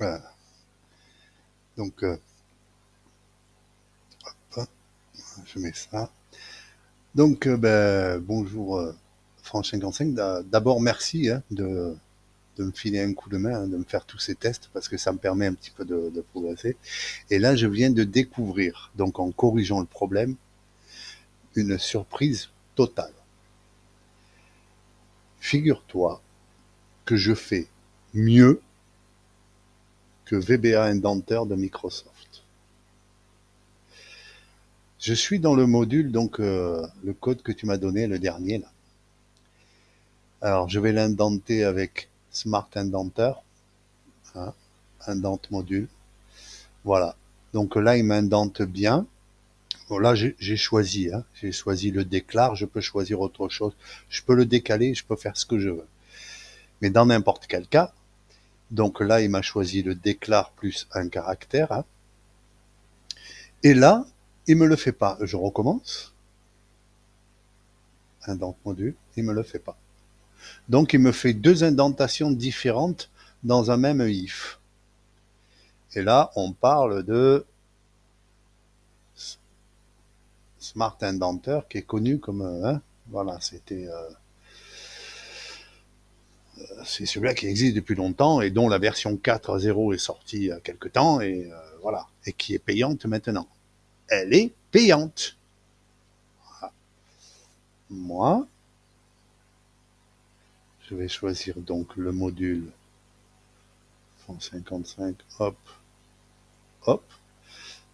Euh, donc, hop, je mets ça. Donc, bonjour France 55. D'abord, merci de me filer un coup de main, de me faire tous ces tests, parce que ça me permet un petit peu de progresser. Et là, je viens de découvrir, donc en corrigeant le problème, une surprise totale. Figure-toi que je fais mieux que VBA Indenteur de Microsoft. Je suis dans le module, donc le code que tu m'as donné, le dernier là. Alors, je vais l'indenter avec Smart Indenteur, hein, indent module. Voilà. Donc là, il m'indente bien. Bon, là, j'ai choisi, hein. J'ai choisi le déclare. Je peux choisir autre chose. Je peux le décaler. Je peux faire ce que je veux. Mais dans n'importe quel cas, donc là, il m'a choisi le déclare plus un caractère, hein. Et là, il me le fait pas. Je recommence. Indent module. Il me le fait pas. Donc, il me fait deux indentations différentes dans un même if. Et là, on parle de Smart Indenteur qui est connu comme, hein, voilà, c'est celui-là qui existe depuis longtemps et dont la version 4.0 est sortie il y a quelque temps et voilà, et qui est payante maintenant. Elle est payante. Voilà. Moi, je vais choisir donc le module 155, hop, hop.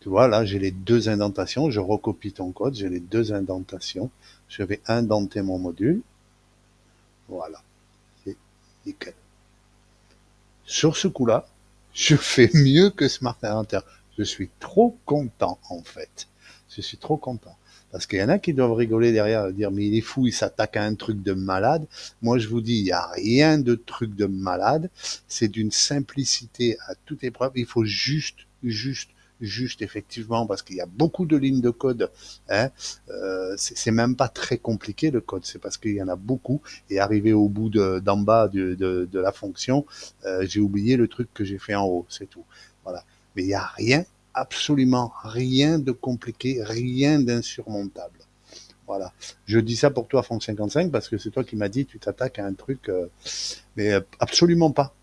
Tu vois, là, j'ai les deux indentations. Je recopie ton code, j'ai les deux indentations. Je vais indenter mon module. Voilà, c'est nickel. Sur ce coup-là, je fais mieux que Smart Inventor. Je suis trop content, en fait. Je suis trop content. Parce qu'il y en a qui doivent rigoler derrière, dire, mais il est fou, il s'attaque à un truc de malade. Moi, je vous dis, il n'y a rien de truc de malade. C'est d'une simplicité à toute épreuve. Il faut juste, effectivement, parce qu'il y a beaucoup de lignes de code. Hein, c'est même pas très compliqué, le code. C'est parce qu'il y en a beaucoup. Et arrivé au bout d'en bas de la fonction, j'ai oublié le truc que j'ai fait en haut. C'est tout. Voilà. Mais il n'y a rien, absolument rien de compliqué, rien d'insurmontable. Voilà. Je dis ça pour toi, Franck 55, parce que c'est toi qui m'as dit tu t'attaques à un truc, mais absolument pas.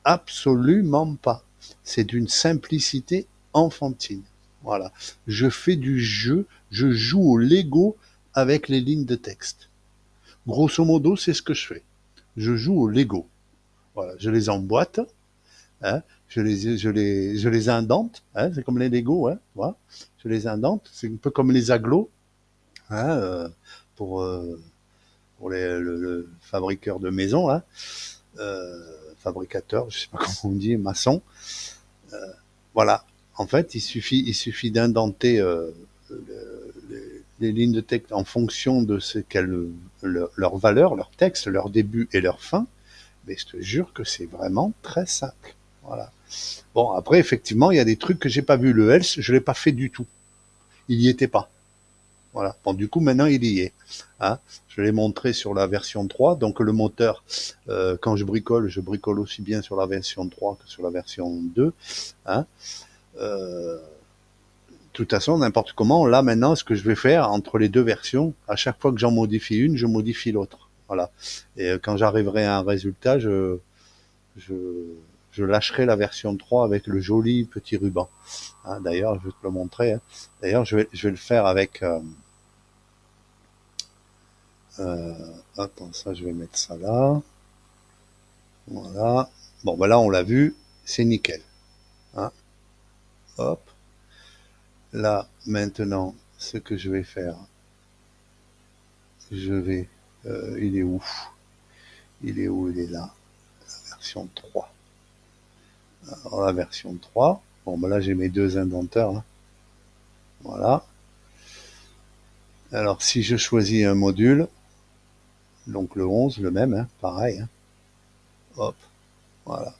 Absolument pas. C'est d'une simplicité enfantine. Voilà. Je fais du jeu, je joue au Lego avec les lignes de texte. Grosso modo, c'est ce que je fais. Je joue au Lego. Voilà. Je les emboîte, hein, je les indente, hein, c'est comme les Lego, hein, voilà. Je les indente, c'est un peu comme les agglos, hein, pour, euh, pour le fabriqueur de maison, là, fabricateur, je sais pas comment on dit, maçon. Voilà. En fait, il suffit d'indenter les lignes de texte en fonction de ce qu'elles, leur valeur, leur texte, leur début et leur fin. Mais je te jure que c'est vraiment très simple. Voilà. Bon, après, effectivement, il y a des trucs que j'ai pas vu. Le else, je l'ai pas fait du tout. Il y était pas. Voilà. Bon, du coup, maintenant, il y est. Hein, je l'ai montré sur la version 3. Donc, le moteur, quand je bricole aussi bien sur la version 3 que sur la version 2. Hein. De toute façon, n'importe comment, là, maintenant, ce que je vais faire entre les deux versions, à chaque fois que j'en modifie une, je modifie l'autre. Voilà. Et quand j'arriverai à un résultat, je, je lâcherai la version 3 avec le joli petit ruban. Hein, d'ailleurs, je vais te le montrer. Hein. D'ailleurs, je vais le faire avec... attends, ça, je vais mettre ça là. Voilà. Bon, ben là, on l'a vu. C'est nickel. Hein. Hop. Là, maintenant, ce que je vais faire, je vais... il est où? Il est où? Il est là. La version 3. Alors, la version 3. Bon, ben là, j'ai mes deux indenteurs. Hein. Voilà. Alors, si je choisis un module, donc le 11, le même, hein, pareil. Hein. Hop, voilà.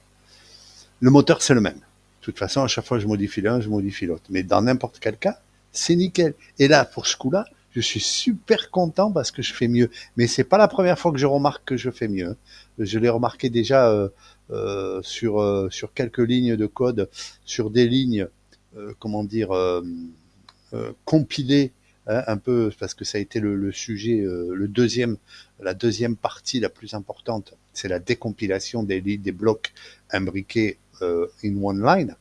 Le moteur, c'est le même. De toute façon, à chaque fois que je modifie l'un, je modifie l'autre. Mais dans n'importe quel cas, c'est nickel. Et là, pour ce coup-là, Je suis super content parce que je fais mieux. Mais c'est pas la première fois que je remarque que je fais mieux. Je l'ai remarqué déjà sur quelques lignes de code, sur des lignes, comment dire, compilées, hein, un peu, parce que ça a été le sujet, la deuxième partie la plus importante, c'est la décompilation des blocs imbriqués in one line.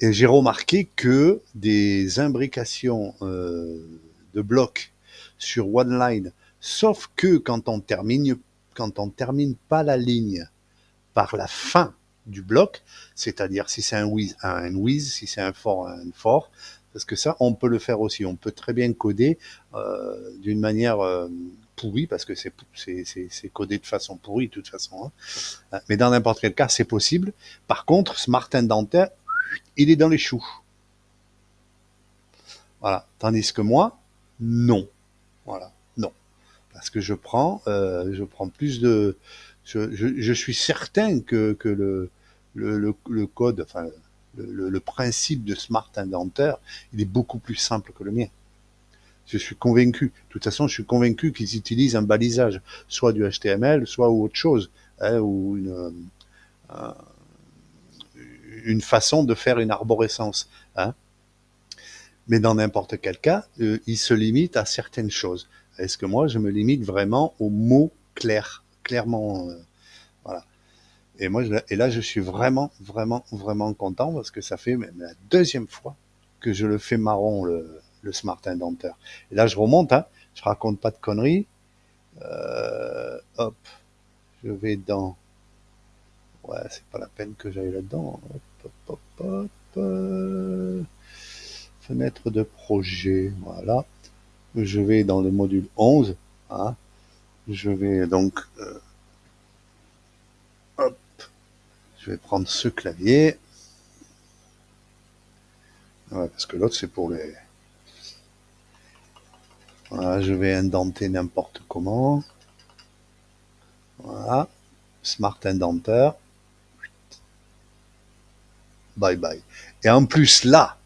Et j'ai remarqué que des imbrications de blocs sur one line, sauf que quand on termine pas la ligne par la fin du bloc, c'est-à-dire si c'est un with, si c'est un for, parce que ça, on peut le faire aussi. On peut très bien coder d'une manière pourrie, parce que c'est codé de façon pourrie, de toute façon. Hein. Mais dans n'importe quel cas, c'est possible. Par contre, Smart Indenter, il est dans les choux. Voilà. Tandis que moi, non. Voilà. Non. Parce que je prends plus de, je suis certain que le code, enfin, le principe de Smart Indenter, il est beaucoup plus simple que le mien. Je suis convaincu. De toute façon, je suis convaincu qu'ils utilisent un balisage, soit du HTML, soit autre chose, hein, ou une façon de faire une arborescence. Hein. Mais dans n'importe quel cas, il se limite à certaines choses. Est-ce que moi, je me limite vraiment aux mots clairs, clairement, voilà. Et là, je suis vraiment, vraiment, vraiment content parce que ça fait même la deuxième fois que je le fais marron, le Smart Indenter. Et là, je remonte, hein, je raconte pas de conneries. Hop, je vais dans... Ouais, c'est pas la peine que j'aille là-dedans. Hop, hop, hop, hop. Fenêtre de projet, voilà. Je vais dans le module 11. Hein. Je vais donc... hop, je vais prendre ce clavier. Ouais, parce que l'autre, c'est pour les... Voilà, je vais indenter n'importe comment. Voilà. Smart Indenter. Bye bye. Et en plus, là,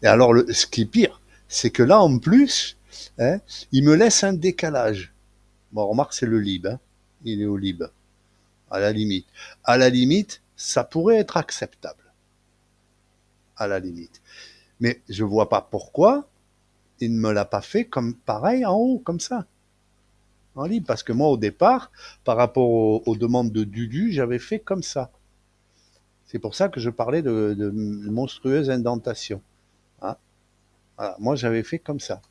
et alors ce qui est pire, c'est que là, en plus, hein, il me laisse un décalage. Bon, remarque, c'est le lib. Hein. Il est au lib. À la limite. À la limite, ça pourrait être acceptable. À la limite. Mais je vois pas pourquoi il ne me l'a pas fait comme pareil en haut, comme ça. En libre. Parce que moi, au départ, par rapport aux demandes de Dudu, j'avais fait comme ça. C'est pour ça que je parlais de monstrueuse indentation. Hein. Voilà. Moi, j'avais fait comme ça.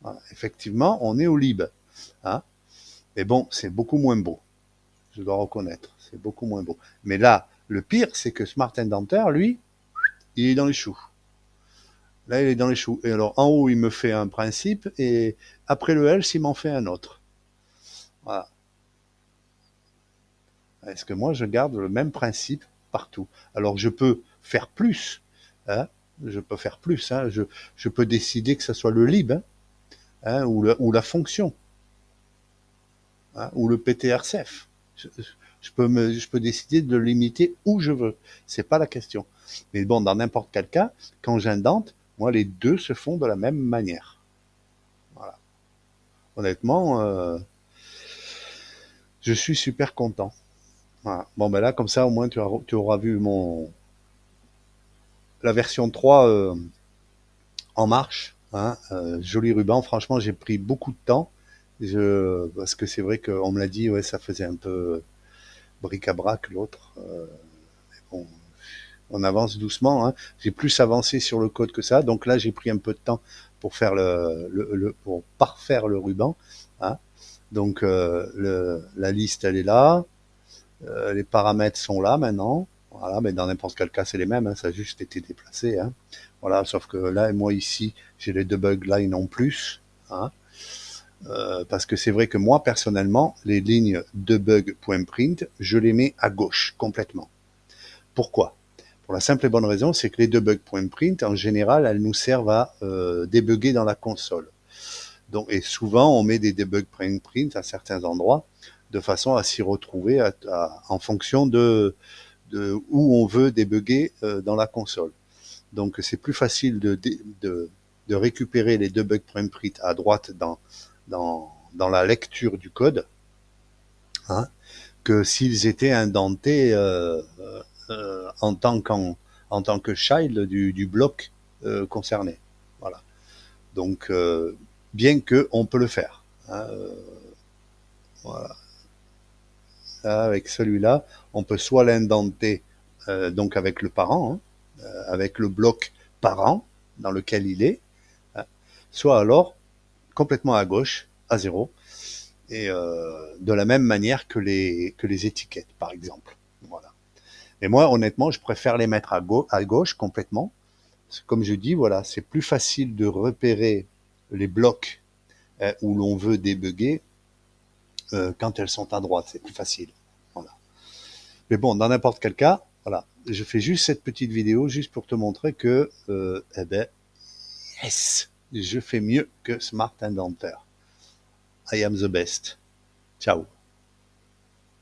Voilà. Effectivement, on est au lib. Hein. Mais bon, c'est beaucoup moins beau. Je dois reconnaître. C'est beaucoup moins beau. Mais là, le pire, c'est que Smart Indenter, lui, il est dans les choux. Là, il est dans les choux. Et alors, en haut, il me fait un principe, et après le else, il m'en fait un autre. Voilà. Est-ce que moi, je garde le même principe partout? Alors, je peux faire plus. Hein, je peux faire plus. Hein, je peux décider que ce soit le lib, hein, ou la fonction, hein, ou le PTRCF. Je peux décider de le limiter où je veux. C'est pas la question. Mais bon, dans n'importe quel cas, quand j'indente, moi, les deux se font de la même manière. Voilà. Honnêtement, je suis super content. Voilà. Bon, ben là, comme ça, au moins, tu auras vu la version 3 en marche. Hein, joli ruban. Franchement, j'ai pris beaucoup de temps. Parce que c'est vrai qu'on me l'a dit, ouais, ça faisait un peu bric-à-brac l'autre. Bon, on avance doucement. Hein. J'ai plus avancé sur le code que ça. Donc là, j'ai pris un peu de temps pour faire pour parfaire le ruban. Hein. Donc la liste, elle est là. Les paramètres sont là maintenant. Voilà, mais dans n'importe quel cas, c'est les mêmes. Hein, ça a juste été déplacé. Hein. Voilà, sauf que là, moi ici, j'ai les debug lines en plus. Hein. Parce que c'est vrai que moi, personnellement, les lignes debug.print, je les mets à gauche complètement. Pourquoi? Pour la simple et bonne raison, c'est que les debug.print, en général, elles nous servent à débugger dans la console. Donc, et souvent, on met des debug.print à certains endroits de façon à s'y retrouver en fonction de où on veut débugger dans la console. Donc, c'est plus facile de de récupérer les debug print à droite dans la lecture du code, hein, que s'ils étaient indentés en tant que child du bloc concerné. Voilà. Donc, bien que on peut le faire. Hein, voilà. Là, avec celui-là, on peut soit l'indenter donc avec le parent, hein, avec le bloc parent dans lequel il est, hein, soit alors complètement à gauche, à 0, et de la même manière que les étiquettes, par exemple. Voilà. Et moi, honnêtement, je préfère les mettre à gauche complètement. Comme je dis, voilà, c'est plus facile de repérer les blocs où l'on veut débugger quand elles sont à droite. C'est plus facile. Voilà. Mais bon, dans n'importe quel cas, voilà, je fais juste cette petite vidéo juste pour te montrer que, eh ben, yes, je fais mieux que Smart Indenter. I am the best. Ciao.